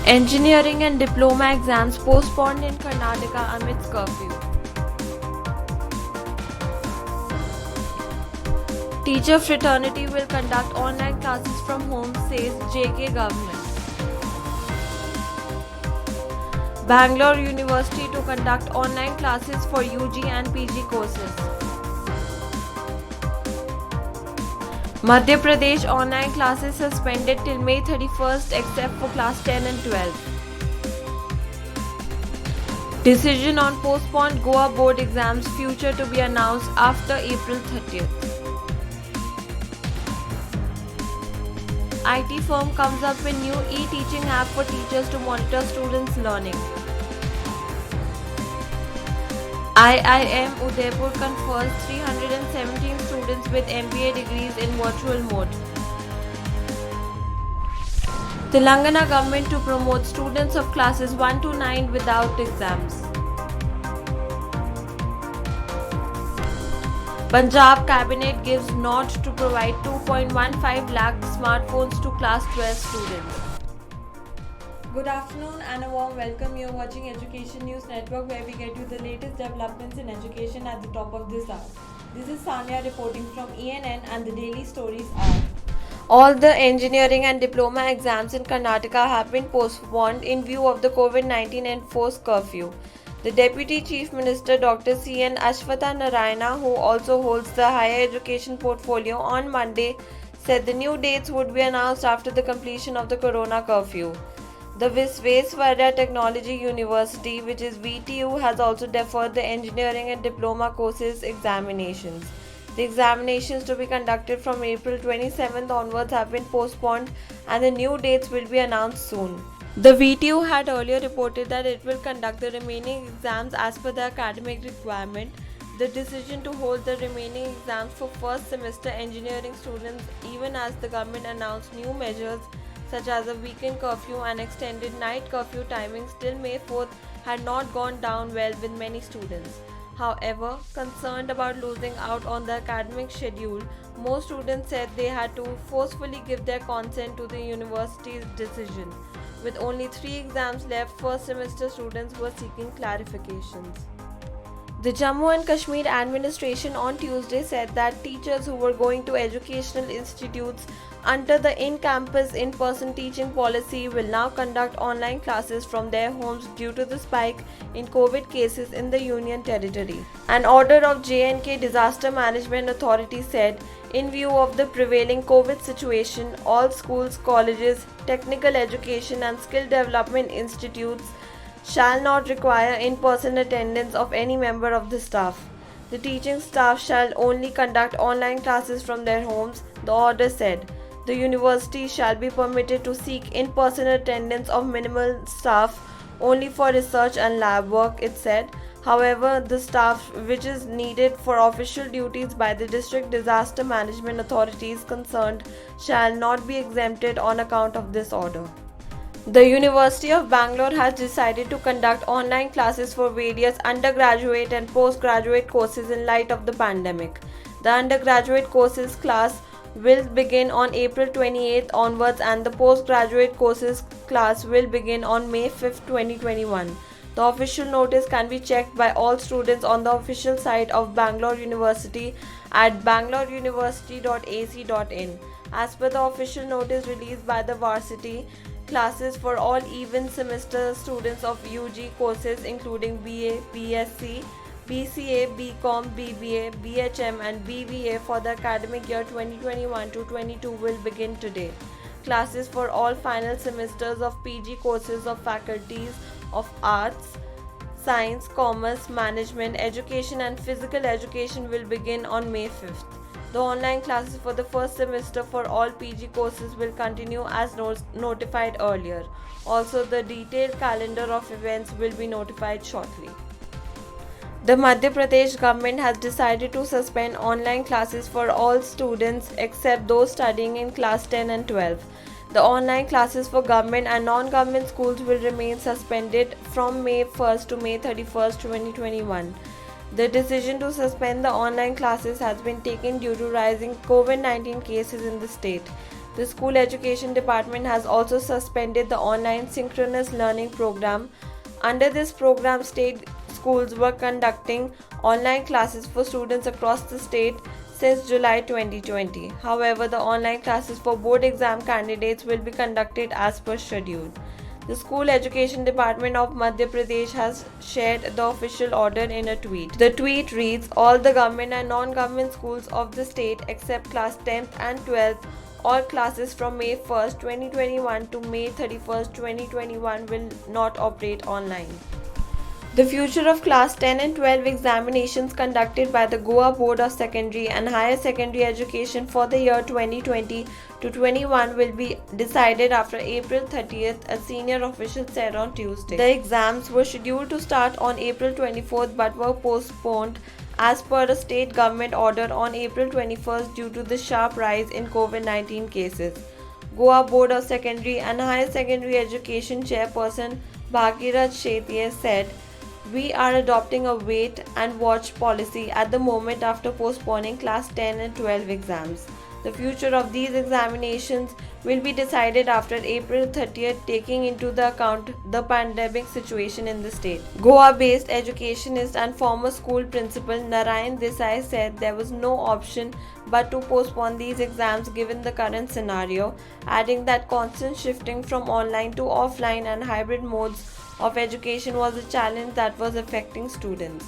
Engineering and diploma exams postponed in Karnataka amidst curfew. Teacher fraternity will conduct online classes from home, says JK government. Bangalore University to conduct online classes for UG and PG courses. Madhya Pradesh online classes suspended till May 31st except for class 10 and 12. Decision on postponed Goa board exams future to be announced after April 30th. IT firm comes up with new e-teaching app for teachers to monitor students' learning. IIM Udaipur confers 317 students with MBA degrees in virtual mode. Telangana government to promote students of classes 1 to 9 without exams. Punjab cabinet gives nod to provide 2.15 lakh smartphones to class 12 students. Good afternoon and a warm welcome. You're watching Education News Network, where we get you the latest developments in education at the top of this hour. This is Sanya reporting from ENN, and the daily stories are: all the engineering and diploma exams in Karnataka have been postponed in view of the COVID-19 enforced curfew. The Deputy Chief Minister Dr. C.N. Ashwatha Narayana, who also holds the higher education portfolio, on Monday said the new dates would be announced after the completion of the corona curfew. The Visvesvaraya Technology University, which is VTU, has also deferred the engineering and diploma courses examinations. The examinations to be conducted from April 27th onwards have been postponed, and the new dates will be announced soon. The VTU had earlier reported that it will conduct the remaining exams as per the academic requirement. The decision to hold the remaining exams for first semester engineering students, even as the government announced new measures such as a weekend curfew and extended night curfew timings till May 4th, had not gone down well with many students. However, concerned about losing out on the academic schedule, most students said they had to forcefully give their consent to the university's decision. With only 3 exams left, first semester students were seeking clarifications. The Jammu and Kashmir administration on Tuesday said that teachers who were going to educational institutes under the in-campus, in-person teaching policy will now conduct online classes from their homes due to the spike in COVID cases in the Union Territory. An order of J&K Disaster Management Authority said, in view of the prevailing COVID situation, all schools, colleges, technical education and skill development institutes shall not require in-person attendance of any member of the staff. The teaching staff shall only conduct online classes from their homes, the order said. The university shall be permitted to seek in-person attendance of minimal staff only for research and lab work, it said. However, the staff which is needed for official duties by the district disaster management authorities concerned shall not be exempted on account of this order. The University of Bangalore has decided to conduct online classes for various undergraduate and postgraduate courses in light of the pandemic. The undergraduate courses class will begin on April 28th onwards, and the postgraduate courses class will begin on May 5th, 2021. The official notice can be checked by all students on the official site of Bangalore University at bangaloreuniversity.ac.in. As per the official notice released by the varsity, classes for all even semester students of UG courses including BA, BSc, BCA, BCom, BBA, BHM and BBA for the academic year 2021-22 will begin today. Classes for all final semesters of PG courses of faculties of Arts, Science, Commerce, Management, Education and Physical Education will begin on May 5th. The online classes for the first semester for all PG courses will continue as notified earlier. Also, the detailed calendar of events will be notified shortly. The Madhya Pradesh government has decided to suspend online classes for all students except those studying in class 10 and 12. The online classes for government and non-government schools will remain suspended from May 1st to May 31st, 2021. The decision to suspend the online classes has been taken due to rising COVID-19 cases in the state. The school education department has also suspended the online synchronous learning program. Under this program, state schools were conducting online classes for students across the state since July 2020. However, the online classes for board exam candidates will be conducted as per schedule. The School Education Department of Madhya Pradesh has shared the official order in a tweet. The tweet reads, all the government and non-government schools of the state except class 10th and 12th, all classes from May 1st, 2021 to May 31st, 2021 will not operate online. The future of Class 10 and 12 examinations conducted by the Goa Board of Secondary and Higher Secondary Education for the year 2020 to 21 will be decided after April 30th, a senior official said on Tuesday. The exams were scheduled to start on April 24th but were postponed as per a state government order on April 21st due to the sharp rise in COVID-19 cases. Goa Board of Secondary and Higher Secondary Education Chairperson Bhagirath Shetye said, we are adopting a wait and watch policy at the moment after postponing class 10 and 12 exams. The future of these examinations will be decided after April 30th, taking into the account the pandemic situation in the state. Goa-based educationist and former school principal Narayan Desai said there was no option but to postpone these exams given the current scenario, adding that constant shifting from online to offline and hybrid modes of education was a challenge that was affecting students.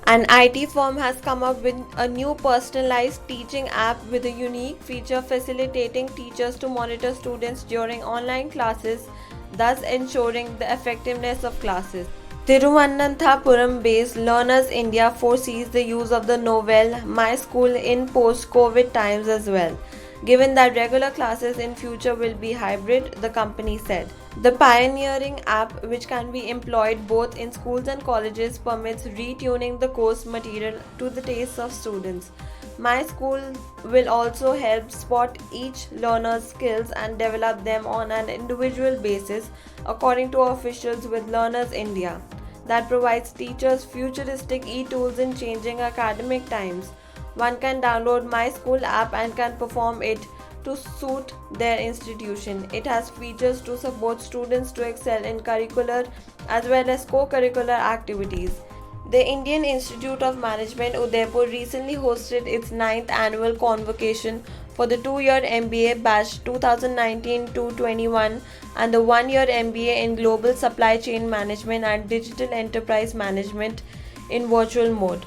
An IT firm has come up with a new personalized teaching app with a unique feature facilitating teachers to monitor students during online classes, thus ensuring the effectiveness of classes. Thiruvananthapuram-based Learners India foresees the use of the novel My School in post-COVID times as well, given that regular classes in future will be hybrid, the company said. The pioneering app, which can be employed both in schools and colleges, permits retuning the course material to the tastes of students. My School will also help spot each learner's skills and develop them on an individual basis, according to officials with Learners India, that provides teachers futuristic e-tools in changing academic times. One can download My School app and can perform it to suit their institution. It has features to support students to excel in curricular as well as co-curricular activities. The Indian Institute of Management Udaipur recently hosted its 9th annual convocation for the 2-year MBA batch 2019-21 and the 1-year MBA in Global Supply Chain Management and Digital Enterprise Management in virtual mode.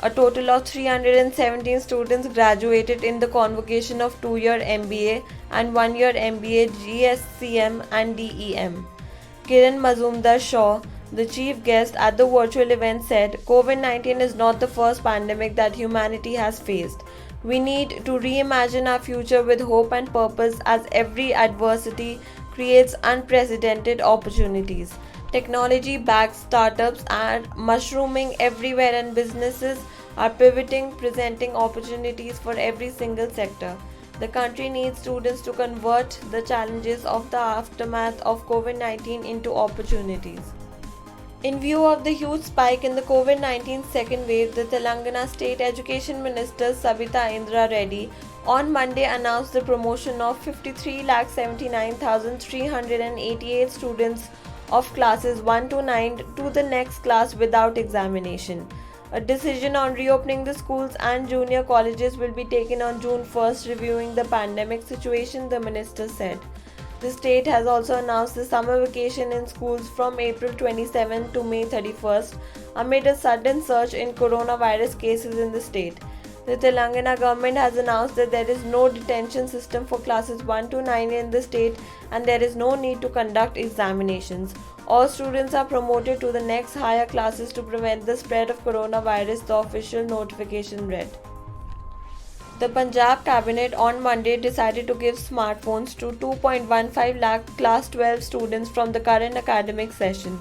A total of 317 students graduated in the convocation of 2-year MBA and 1-year MBA GSCM and DEM. Kiran Mazumdar-Shaw, the chief guest at the virtual event, said, COVID-19 is not the first pandemic that humanity has faced. We need to reimagine our future with hope and purpose as every adversity creates unprecedented opportunities. Technology-backed startups are mushrooming everywhere and businesses are pivoting, presenting opportunities for every single sector. The country needs students to convert the challenges of the aftermath of COVID-19 into opportunities. In view of the huge spike in the COVID-19 second wave, the Telangana State Education Minister Sabita Indra Reddy on Monday announced the promotion of 53,79,388 students of classes 1 to 9 to the next class without examination. A decision on reopening the schools and junior colleges will be taken on June 1st, reviewing the pandemic situation, the minister said. The state has also announced the summer vacation in schools from April 27 to May 31st amid a sudden surge in coronavirus cases in the state. The Telangana government has announced that there is no detention system for classes 1 to 9 in the state and there is no need to conduct examinations. All students are promoted to the next higher classes to prevent the spread of coronavirus, the official notification read. The Punjab cabinet on Monday decided to give smartphones to 2.15 lakh class 12 students from the current academic session.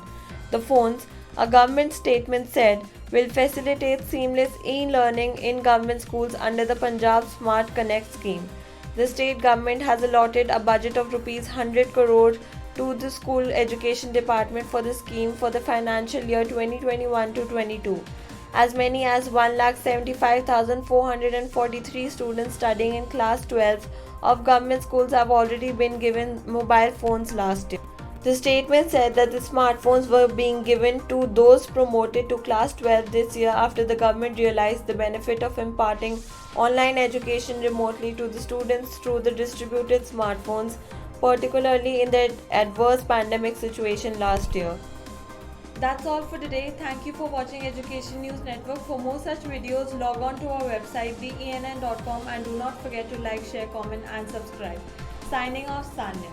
The phones, a government statement said, will facilitate seamless e-learning in government schools under the Punjab Smart Connect scheme. The state government has allotted a budget of Rs 100 crore to the School Education Department for the scheme for the financial year 2021-22. As many as 1,75,443 students studying in class 12 of government schools have already been given mobile phones last year. The statement said that the smartphones were being given to those promoted to class 12 this year after the government realized the benefit of imparting online education remotely to the students through the distributed smartphones, particularly in the adverse pandemic situation last year. That's all for today. Thank you for watching Education News Network. For more such videos, log on to our website benn.com and do not forget to like, share, comment and subscribe. Signing off, Sanya.